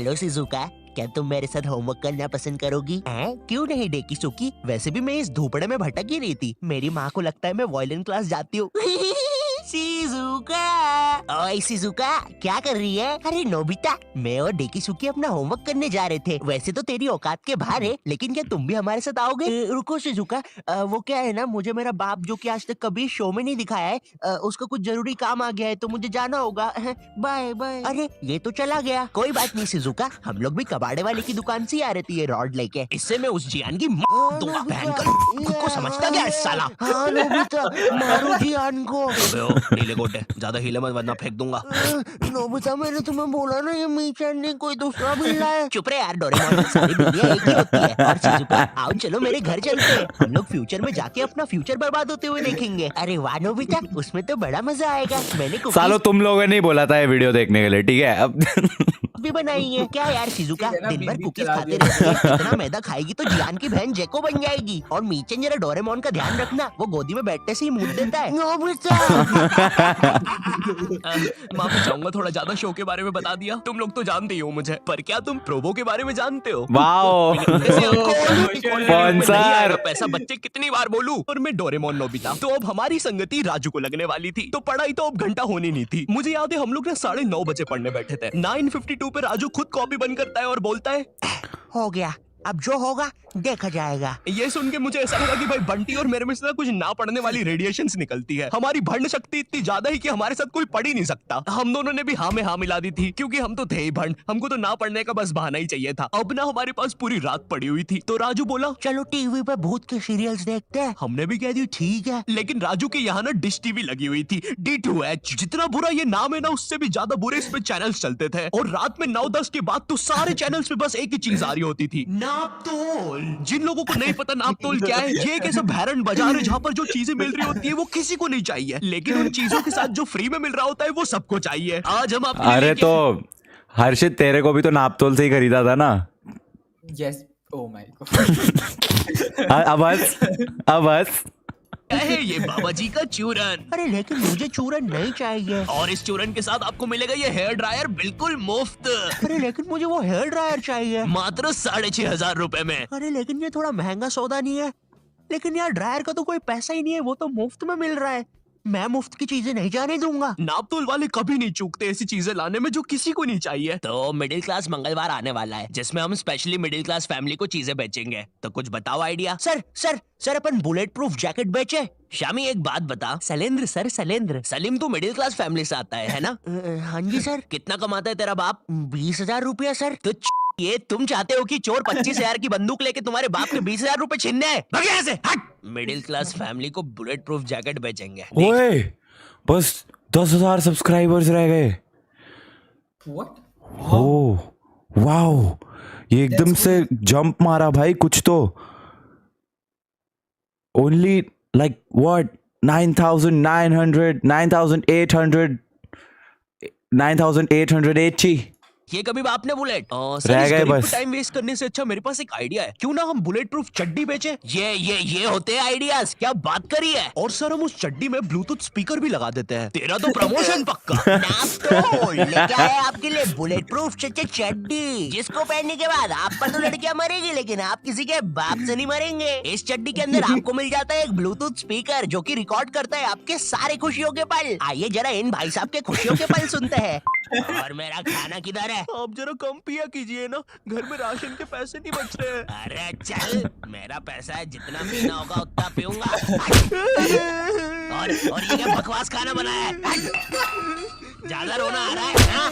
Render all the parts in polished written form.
Hello Shizuka, क्या तुम मेरे साथ होमवर्क करना पसंद करोगी? क्यों नहीं डेकिसुकी, वैसे भी मैं इस धूपड़े में भटक ही रही थी। मेरी माँ को लगता है मैं वायलिन क्लास जाती हूँ। शिजुका, ओए शिजुका, क्या कर रही है? अरे नोबिता, मैं और डेकिसुकी अपना होमवर्क करने जा रहे थे। वैसे तो तेरी औकात के बाहर है, लेकिन क्या तुम भी हमारे साथ आओगे? रुको शिजुका, वो क्या है ना, मुझे मेरा बाप जो कि आज तक कभी शो में नहीं दिखाया है, उसका कुछ जरूरी काम आ गया है तो मुझे जाना होगा। Bye bye. अरे ये तो चला गया। कोई बात नहीं शिजुका, हम लोग भी कबाड़े वाले की दुकान से ही आ रहे थे ये रॉड लेके। इससे मैं उस जियान की दूंगा भयंकर। खुद को समझता क्या है साला? हाँ नोबिता, मारो जियान को। नीले कोटे, ज्यादा हिले मत वरना फेंक दूंगा। नोबिता, मैंने तुम्हें बोला ना ये मीचैन नहीं कोई दूसरा बिल्ला है। चुप रहे यार डोरेमोन, सारी बिल्लियां एक ही होती है। और शिजुका, आओ चलो मेरे घर चलते हैं। हम लोग फ्यूचर में जाके अपना फ्यूचर बर्बाद होते हुए देखेंगे। अरे वाह नोबिता, उसमें तो बड़ा मजा आएगा। मैंने सालो तुम लोगों ने ही बोला था ये वीडियो देखने के लिए, ठीक है? अब भी बनाई है। क्या यार शिजुका, दिन भर कुकीज खाते रहती है, इतना मैदा खाएगी तो जियान की बहन जेको बन जाएगी। और मीचन जरा डोरेमोन का ध्यान रखना, वो गोदी में बैठने से ही मुंह देता है। माफी चाहूंगा, थोड़ा ज्यादा शो के बारे में बता दिया। तुम लोग तो जानते ही हो मुझे, पर क्या तुम प्रोबो के बारे में जानते हो? Wow sponsor. पैसा बच्चे कितनी बार बोलूं? और मैं डोरेमोन नोबिता, तो अब हमारी संगति राजू को लगने वाली थी, तो पढ़ाई तो अब घंटा होनी नहीं थी। मुझे याद है हम लोग ना 9:30 बजे पढ़ने बैठे थे। 9:52 पे राजू खुद कॉपी बंद करता है और बोलता है, हो गया, अब जो होगा देखा जाएगा। ये सुन के मुझे ऐसा लगा कि भाई बंटी और मेरे में से कुछ ना पढ़ने वाली रेडिएशंस निकलती है। हमारी भंड शक्ति इतनी ज्यादा है कि हमारे साथ कोई पढ़ ही नहीं सकता। हम दोनों ने भी हाँ में हाँ मिला दी थी, क्योंकि हम तो थे ही भंड, हमको तो ना पढ़ने का बस बहाना ही चाहिए था। अब ना हमारे पास पूरी रात पड़ी हुई थी, तो राजू बोला चलो टीवी पे भूत के सीरियल्स देखते हैं। हमने भी कह दी ठीक है, लेकिन राजू के यहाँ ना डिश टीवी लगी हुई थी, D2H। जितना बुरा ये नाम है ना, उससे भी ज्यादा बुरे इस पे चैनल्स चलते थे। और रात में 9-10 के बाद तो सारे चैनल्स पे बस एक ही चीज आ रही होती थी, नापतोल। जिन लोगों को नहीं पता नापतोल क्या है, ये एक ऐसा भैरन बाजार है जहाँ पर जो चीजें मिल रही होती है वो किसी को नहीं चाहिए, लेकिन उन चीजों के साथ जो फ्री में मिल रहा होता है वो सबको चाहिए। आज हम आपके अरे तो हर्षित, तेरे को भी तो नापतोल से ही खरीदा था ना? Yes, oh my God. अब हंस। है ये बाबा जी का चूरन। अरे लेकिन मुझे चूरन नहीं चाहिए। और इस चूरन के साथ आपको मिलेगा ये हेयर ड्रायर बिल्कुल मुफ्त। अरे लेकिन मुझे वो हेयर ड्रायर चाहिए, मात्र 6,500 रुपए में। अरे लेकिन ये थोड़ा महंगा सौदा नहीं है? लेकिन यार ड्रायर का तो कोई पैसा ही नहीं है, वो तो मुफ्त में मिल रहा है। मैं मुफ्त की चीजें नहीं जाने दूंगा। नापतोल वाले कभी नहीं चूकते ऐसी चीजें लाने में जो किसी को नहीं चाहिए। तो मिडिल क्लास मंगलवार आने वाला है, जिसमें हम स्पेशली मिडिल क्लास फैमिली को चीजें बेचेंगे। तो कुछ बताओ आइडिया। सर अपन बुलेट प्रूफ जैकेट बेचे। शामी एक बात बता। शैलेंद्र सर, शैलेंद्र। सलीम तो मिडिल क्लास फैमिली से आता है ना? हाँ जी सर। कितना कमाता है तेरा बाप? 20,000 रुपया सर। तो ये तुम चाहते हो कि चोर 25,000 की बंदूक लेके तुम्हारे बाप के 20,000 रुपए छीनने हैं? भाग यहाँ से, हट। मिडिल क्लास फैमिली को बुलेट प्रूफ जैकेट बेचेंगे। ओए, बस 10,000 सब्सक्राइबर्स रह गए। व्हाट? ओह वाओ, ये एकदम से जंप मारा भाई कुछ तो। Only like what 9,900 9,800 9,880। ये कभी बाप ने बुलेट रह गए बस। टाइम वेस्ट करने से अच्छा मेरे पास एक आइडिया है। क्यों ना हम बुलेट प्रूफ चड्डी बेचे? ये होते हैं आइडियाज। क्या बात करी है। और सर हम उस चड्डी में ब्लूटूथ स्पीकर भी लगा देते हैं। तेरा तो प्रमोशन पक्का। नापतोल लेके आए आपके लिए बुलेट प्रूफ चड्डी, जिसको पहनने के बाद आप पर तो लड़कियां मरेगी, लेकिन आप किसी के बाप से नहीं मरेंगे। इस चड्डी के अंदर आपको मिल जाता है एक ब्लूटूथ स्पीकर जो कि रिकॉर्ड करता है आपके सारे खुशियों के पल। आइए जरा इन भाई साहब के खुशियों के पल सुनते हैं। और मेरा खाना किधर है? आप जरा कम पिया कीजिए ना, घर में राशन के पैसे नहीं बच रहे हैं। अरे चल, मेरा पैसा है, जितना पीना होगा उतना पीऊंगा। और ये क्या बकवास खाना बनाया है? ज्यादा रोना आ रहा है ना?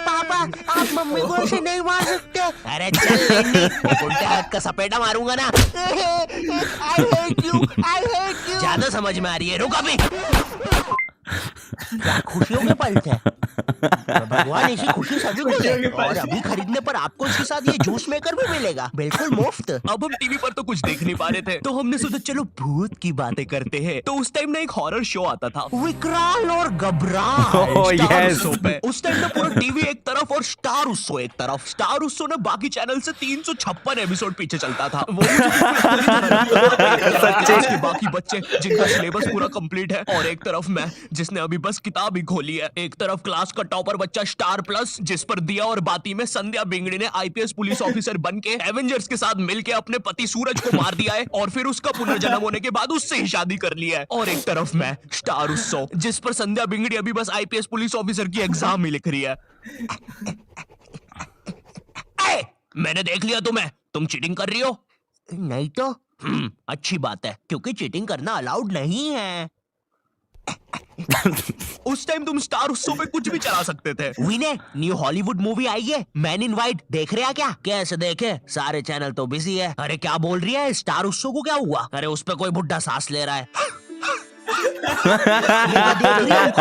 पापा, आप मम्मी को ऐसे नहीं मार सकते। अरे चल उल्टे हाथ का सपेटा मारूंगा ना। I hate you, I hate you। ज्यादा समझ में आ रही है, रुक अभी। क्या खुशियों के पल थे। भगवान ऐसी खुशी सभी को दे। और अभी खरीदने पर आपको इसके साथ ये जूस मेकर भी मिलेगा, बिल्कुल मुफ्त। अब हम टीवी पर तो कुछ देख नहीं पा रहे थे, तो हमने सोचा चलो भूत की बातें करते हैं। तो उस टाइम ना एक हॉरर शो आता था, विकराल और घबराहट। उस टाइम ना पूरा टीवी एक तरफ और स्टार उत्सव एक तरफ। स्टार उत्सव ना बाकी चैनल से 356 एपिसोड पीछे चलता था। वो बाकी बच्चे जिनका सिलेबस पूरा कंप्लीट है, और एक तरफ मैं जिसने अभी बस किताब ही खोली है। एक तरफ क्लास का उसका टॉपर बच्चा स्टार प्लस, जिस पर दिया और बाती में संध्या बिंगड़ी ने आईपीएस पुलिस ऑफिसर बन के एवेंजर्स के साथ मिलके अपने पति सूरज को मार दिया है और फिर उसका पुनर्जन्म होने के बाद उससे ही शादी कर लिया है। और एक तरफ मैं स्टार उत्सव, जिस पर संध्या बिंगड़ी अभी बस आईपीएस पुलिस ऑफिसर की एग्जाम ही लिख रही है। मैंने देख लिया तुम्हें, तुम चीटिंग कर रही हो। नहीं तो अच्छी बात है, क्योंकि चीटिंग करना अलाउड नहीं है। उस टाइम तुम स्टार उत्सव पे कुछ भी चला सकते थे। विनय, न्यू हॉलीवुड मूवी आई है मैन इन वाइट, देख रहे हैं क्या? कैसे देखे, सारे चैनल तो बिजी है। अरे क्या बोल रही है, स्टार उत्सव को क्या हुआ? अरे उस पे कोई बुड्ढा सांस ले रहा है। कब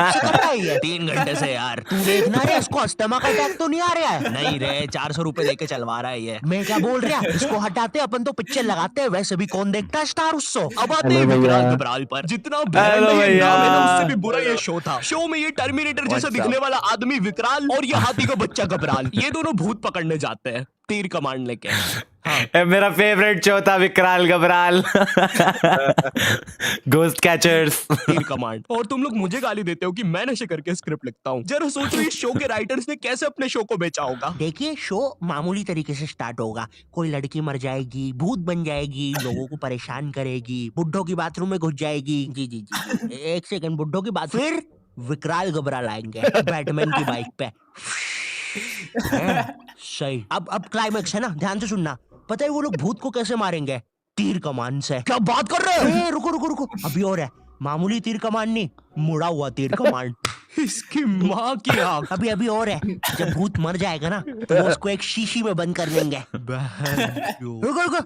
से कर रहा है ये? 3 घंटे से यार। तू देखना रे, इसको स्टमक अटैक तो नहीं आ रहा है? नहीं रे, 400 रुपए देके चलवा रहा है ये। मैं क्या बोल रहा है, इसको हटाते अपन तो पिक्चर लगाते हैं, वैसे भी कौन देखता है स्टार उत्सव। अब आते हैं विकराल घबराल पर। जितना भयानक ये नाम है ना, उससे भी बुरा ये शो था। शो में ये टर्मिनेटर जैसा दिखने वाला आदमी विकराल और ये हाथी का बच्चा घबराल, ये दोनों भूत पकड़ने जाते हैं तीर कमांड लेके। हाँ। मेरा फेवरेट शो था विकराल घबराल। Ghost catchers. तीर कमांड। और तुम लोग मुझे गाली देते हो कि मैं नशे करके स्क्रिप्ट लिखता हूँ। जरा सोचो इस शो के राइटर्स ने कैसे अपने शो को बेचा होगा। देखिए, शो मामूली तरीके से स्टार्ट होगा। कोई लड़की मर जाएगी, भूत बन जाएगी, लोगों को परेशान करेगी, बुड्ढों की बाथरूम में घुस जाएगी। जी जी जी, एक सेकंड, बुड्ढों की बात। फिर विकराल घबराल आएंगे बैटमैन की बाइक पे। सही। अब क्लाइमेक्स है ना, ध्यान से सुनना। पता है वो लोग भूत को कैसे मारेंगे? तीर कमान से। क्या बात कर रहे हैं? रुको रुको रुको, अभी और है। मामूली तीर कमान नहीं, मुड़ा हुआ तीर कमान। इसकी माँ की आँख। अभी और है। जब भूत मर जाएगा ना, तो वो उसको एक शीशी में बंद कर देंगे। रुको रुको,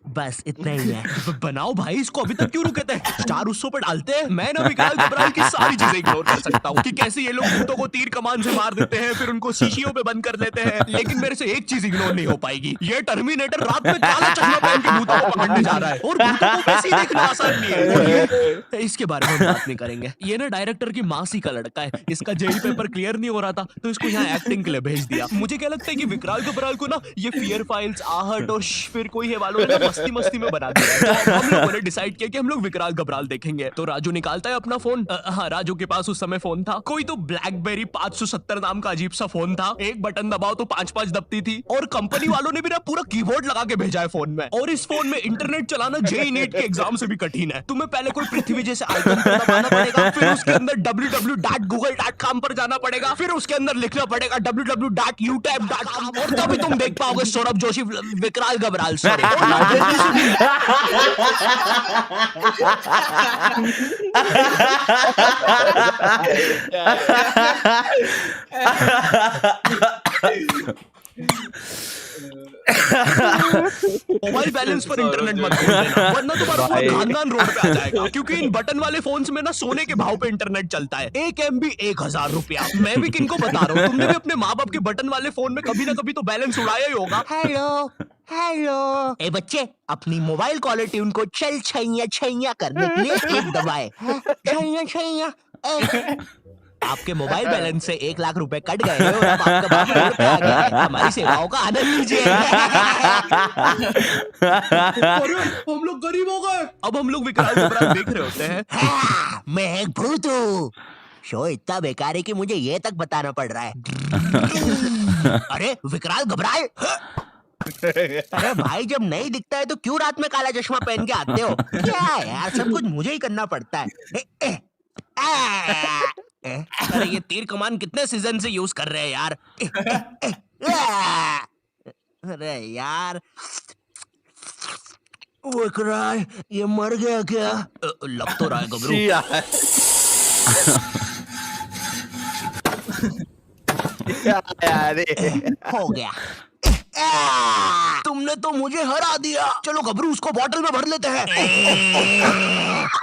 बस इतना ही है। बनाओ भाई, इसको अभी तक क्यों रुके थे? स्टार उत्सव पर डालते हैं। मैं ना विकराल घबराल की सारी चीजें इग्नोर कर सकता हूँ कि कैसे ये लोग भूतों को तीर कमान से मार देते हैं, फिर उनको शीशियों पे बंद कर देते हैं। लेकिन मेरे से एक चीज इग्नोर नहीं हो पाएगी, ये टर्मिनेटर रात में काला चश्मा पहन के भूतों को पकड़ने जा रहा है और भूतों को वैसे ही देखना आसान नहीं है। और ये, इसके बारे में बात नहीं करेंगे। ये ना डायरेक्टर की मासी का लड़का है, इसका जेई पेपर क्लियर नहीं हो रहा था तो इसको यहाँ एक्टिंग के लिए भेज दिया। मुझे क्या लगता है कि विकराल घबराल को ना ये फियर फाइल्स, आहट और फिर कोई है वालों ने मस्ती मस्ती में बना दिया। तो हम लोगों ने डिसाइड किया कि हम लोग विकराल घबराल देखेंगे। तो राजू निकालता है अपना फोन। हाँ, राजू के पास उस समय फोन था, कोई तो ब्लैकबेरी 570 नाम का अजीब सा फोन था। एक बटन दबाओ तो 5-5 दबती थी। और कंपनी वालों ने भी ना पूरा कीबोर्ड लगा के भेजा है फोन में। और इस फोन में इंटरनेट चलाना जेईई नीट के एग्जाम से भी कठिन है। तुम्हें पहले कोई पृथ्वी जैसे आइकन पर दबाना पड़ेगा, फिर उसके अंदर www.google.com पर जाना पड़ेगा, फिर उसके अंदर लिखना पड़ेगा www.utap.com और तभी तुम देख पाओगे सौरभ जोशी विकराल घबराल। मोबाइल बैलेंस पर इंटरनेट मत खोल देना, वरना तुम्हारा पूरा खानदान रोड पे आ जाएगा। क्योंकि इन बटन वाले फोन्स में ना सोने के भाव पे इंटरनेट चलता है। 1 MB 1000 रुपया। मैं भी किनको बता रहा हूँ, तुमने भी अपने माँ बाप के बटन वाले फोन में कभी ना कभी तो बैलेंस उड़ाया ही होगा। हेलो ए बच्चे, अपनी मोबाइल कॉलर ट्यून को चल छैया छैया करने के लिए एक दबाए। छैया छैया। आपके मोबाइल बैलेंस से 1 लाख रुपए कट गए और अब आपका बाप रोड पे आ गया है। हमारी सेवाओं का आनंद लीजिए। हम लोग गरीब हो गए। अब हम लोग विकराल घबराल देख रहे होते हैं। हाँ, मैं एक भूत हूँ। शो इतना बेकार है कि मुझे ये तक बताना पड़ रहा है। अरे विकराल घबराल। अरे भाई, जब नहीं दिखता है तो क्यों रात में काला चश्मा पहन के आते हो? क्या यार, सब कुछ मुझे ही करना पड़ता है। अरे ये तीर कमान कितने सीजन से यूज कर रहे हैं यार। अरे यार, विकराल ये मर गया क्या? लग तो रहा है गबरू। हो गया। तुमने तो मुझे हरा दिया। चलो गबरू, उसको बॉटल में भर लेते हैं।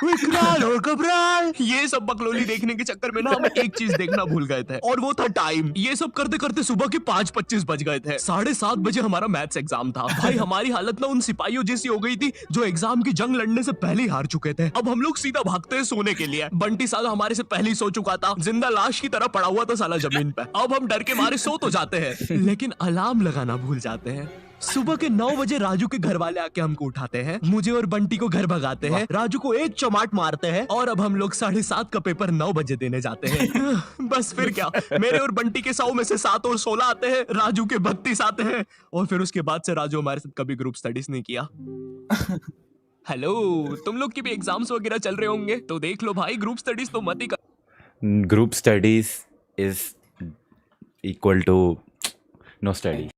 विकराल और घबराल। ये सब बकलोली देखने के चक्कर में ना हम एक चीज देखना भूल गए थे, और वो था टाइम। ये सब करते करते सुबह के 5:25 बज गए थे। 7:30 बजे हमारा मैथ्स एग्जाम था। भाई हमारी हालत ना उन सिपाहियों जैसी हो गई थी जो एग्जाम की जंग लड़ने से पहले ही हार चुके थे। अब हम लोग सीधा भागते हैं सोने के लिए। बंटी साला हमारे से पहले ही सो चुका था, जिंदा लाश की तरह पड़ा हुआ था साला जमीन पे। अब हम डर के मारे सो तो जाते हैं, लेकिन अलार्म लगाना भूल जाते हैं। सुबह के 9 बजे राजू के घर वाले आके हमको उठाते हैं, मुझे और बंटी को घर भगाते हैं, राजू को एक चमाट मारते हैं और अब हम लोग 7:30 का पेपर 9 बजे देने जाते हैं। बस फिर क्या, मेरे और बंटी के 100 में से 7 और 16 आते हैं, राजू के 32 आते हैं और फिर उसके बाद से राजू हमारे साथ कभी ग्रुप स्टडीज नहीं किया। हेलो, तुम लोग की भी एग्जाम्स वगैरह चल रहे होंगे तो देख लो भाई, ग्रुप स्टडीज तो मत ही कर। Group studies is equal to no study.